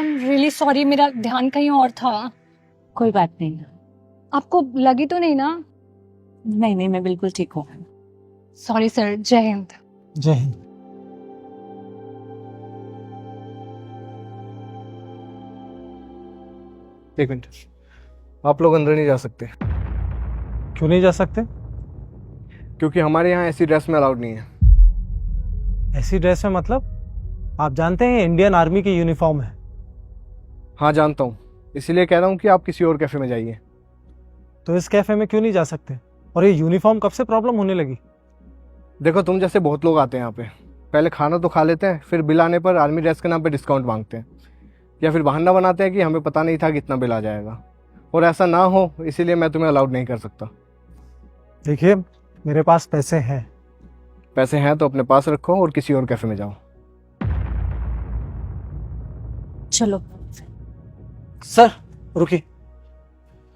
I am really sorry, मेरा ध्यान कहीं और था। कोई बात नहीं। आपको लगी तो नहीं ना? नहीं नहीं, मैं बिल्कुल ठीक हूँ। सॉरी सर, जय हिंद। जय हिंद। एक मिनट, आप लोग अंदर नहीं जा सकते क्यों नहीं जा सकते? क्योंकि हमारे यहाँ ऐसी ड्रेस में अलाउड नहीं है। ऐसी ड्रेस में मतलब? आप जानते हैं इंडियन आर्मी की यूनिफॉर्म है। हाँ जानता हूँ, इसीलिए कह रहा हूँ कि आप किसी और कैफे में जाइए। तो इस कैफे में क्यों नहीं जा सकते? और ये यूनिफॉर्म कब से प्रॉब्लम होने लगी? देखो, तुम जैसे बहुत लोग आते हैं यहाँ पे, पहले खाना तो खा लेते हैं, फिर बिल आने पर आर्मी ड्रेस के नाम पे डिस्काउंट मांगते हैं, या फिर बहाना बनाते हैं कि हमें पता नहीं था कि इतना बिल आ जाएगा। और ऐसा ना हो इसीलिए मैं तुम्हें अलाउड नहीं कर सकता। देखिए, मेरे पास पैसे हैं। पैसे हैं तो अपने पास रखो और किसी और कैफे में जाओ। चलो। सर रुकिए,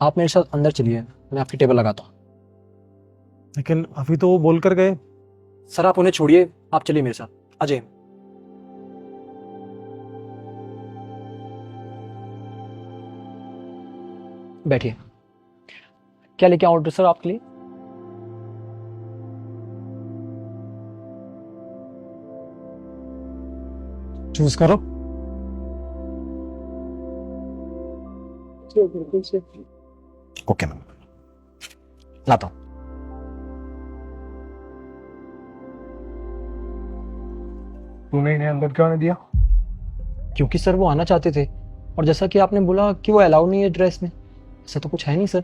आप मेरे साथ अंदर चलिए, मैं आपकी टेबल लगाता हूँ। लेकिन अभी तो वो बोल कर गए। सर आप उन्हें छोड़िए, आप चलिए मेरे साथ, आ जाइए। बैठिए। क्या लेके आऊं ऑर्डर सर आपके लिए? चूज करो। ओके मैम, लाता हूँ। तूने इन्हें अंदर क्यों नहीं दिया? क्योंकि सर वो आना चाहते थे, और जैसा कि आपने बोला कि वो अलाउड नहीं है ड्रेस में, ऐसा तो कुछ है नहीं सर।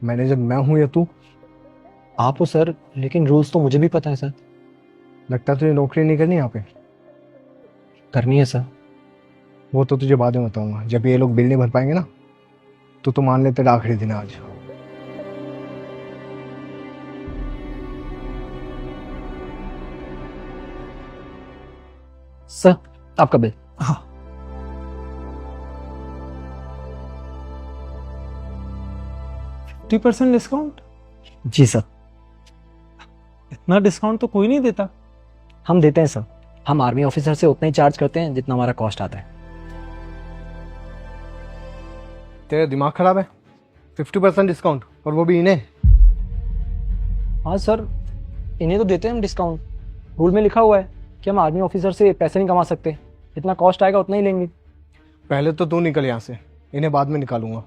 मैनेजर मैं हूँ या तू? आप हो सर, लेकिन रूल्स तो मुझे भी पता है सर। लगता है तुझे नौकरी नहीं करनी यहाँ पे। करनी है सर। वो तो तुझे बाद में बताऊंगा, जब ये लोग बिल नहीं भर पाएंगे ना, तो मान लेते आखिरी दिन है आज। सर आपका बिल। हाँ। 50% डिस्काउंट? जी सर। इतना डिस्काउंट तो कोई नहीं देता। हम देते हैं सर, हम आर्मी ऑफिसर से उतना ही चार्ज करते हैं जितना हमारा कॉस्ट आता है। तेरा दिमाग खराब है? 50% डिस्काउंट, और वो भी इन्हें? हाँ सर, इन्हें तो देते हैं हम डिस्काउंट। रूल में लिखा हुआ है कि हम आर्मी ऑफिसर से पैसे नहीं कमा सकते, जितना कॉस्ट आएगा उतना ही लेंगे। पहले तो तू निकल यहाँ से, इन्हें बाद में निकालूंगा।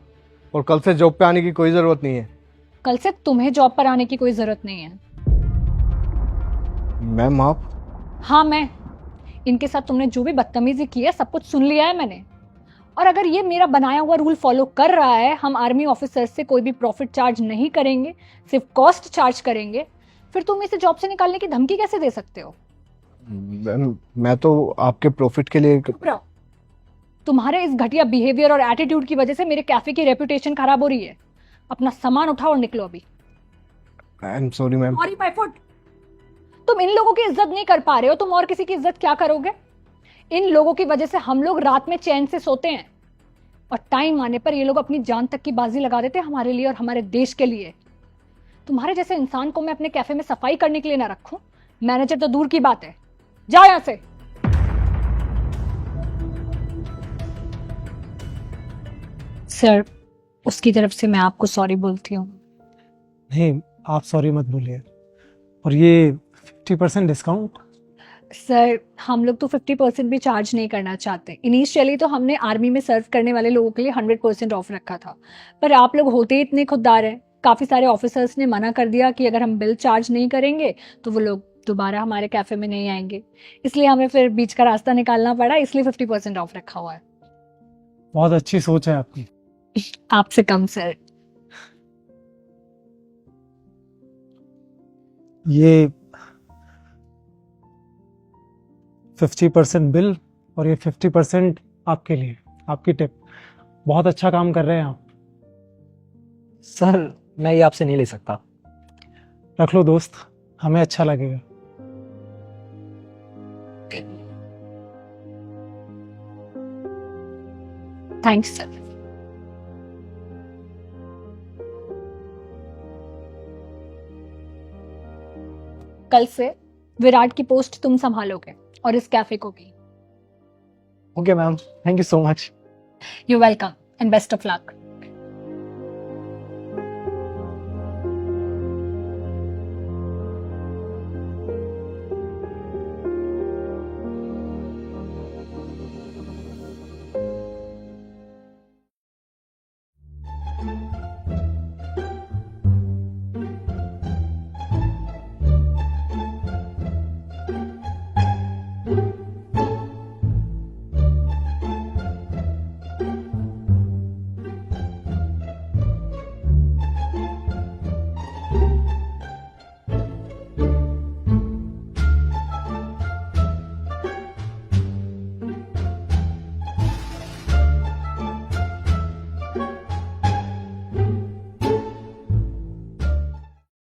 और कल से जॉब पे आने की कोई ज़रूरत नहीं है। कल से तुम्हें जॉब पर आने की कोई जरूरत नहीं है। मैम आप? हाँ मैं। इनके साथ तुमने जो भी बदतमीजी की है सब कुछ सुन लिया है मैंने। और अगर ये मेरा बनाया हुआ रूल फॉलो कर रहा है, हम आर्मी ऑफिसर से कोई भी प्रॉफिट चार्ज नहीं करेंगे, सिर्फ कॉस्ट चार्ज करेंगे, फिर तुम इसे जॉब से निकालने की धमकी कैसे दे सकते हो? मैम मैं तो आपके प्रॉफिट के लिए। चुप रहो। तुम्हारे इस घटिया बिहेवियर और एटीट्यूड की वजह से मेरे कैफे की रेपुटेशन खराब हो रही है। अपना सामान उठाओ और निकलो अभी। I am sorry ma'am. Sorry my foot. तुम इन लोगों की इज्जत नहीं कर पा रहे हो, तुम और किसी की इज्जत क्या करोगे? इन लोगों की वजह से हम लोग रात में चैन से सोते हैं, और टाइम आने पर ये लोग अपनी जान तक की बाजी लगा देते हैं हमारे लिए और हमारे देश के लिए। तुम्हारे जैसे इंसान को मैं अपने कैफे में सफाई करने के लिए ना रखूं, मैनेजर तो दूर की बात है। जाओ यहां से। सर, उसकी तरफ से मैं आपको सॉरी बोलती हूँ। नहीं, आप सॉरी मत बोलिए। और ये 50% डिस्काउंट? सर, हम लोग तो 50% भी चार्ज नहीं करना चाहते। इनिशियली तो हमने आर्मी में सर्व करने वाले लोगों के लिए 100% ऑफ रखा था, पर आप लोग होते ही इतने खुददार हैं, काफ़ी सारे ऑफिसर्स ने मना कर दिया कि अगर हम बिल चार्ज नहीं करेंगे तो वो लोग दोबारा हमारे कैफे में नहीं आएंगे। इसलिए हमें फिर बीच का रास्ता निकालना पड़ा, इसलिए 50% ऑफ रखा हुआ है। बहुत अच्छी सोच है आपकी। आपसे कम सर। ये 50% बिल और ये 50% आपके लिए, आपकी टिप। बहुत अच्छा काम कर रहे हैं आप। सर मैं ये आपसे नहीं ले सकता। रख लो दोस्त, हमें अच्छा लगेगा। Thanks sir. कल से विराट की पोस्ट तुम संभालोगे और इस कैफे को भी। Okay ma'am, thank you so much. You welcome and best of luck.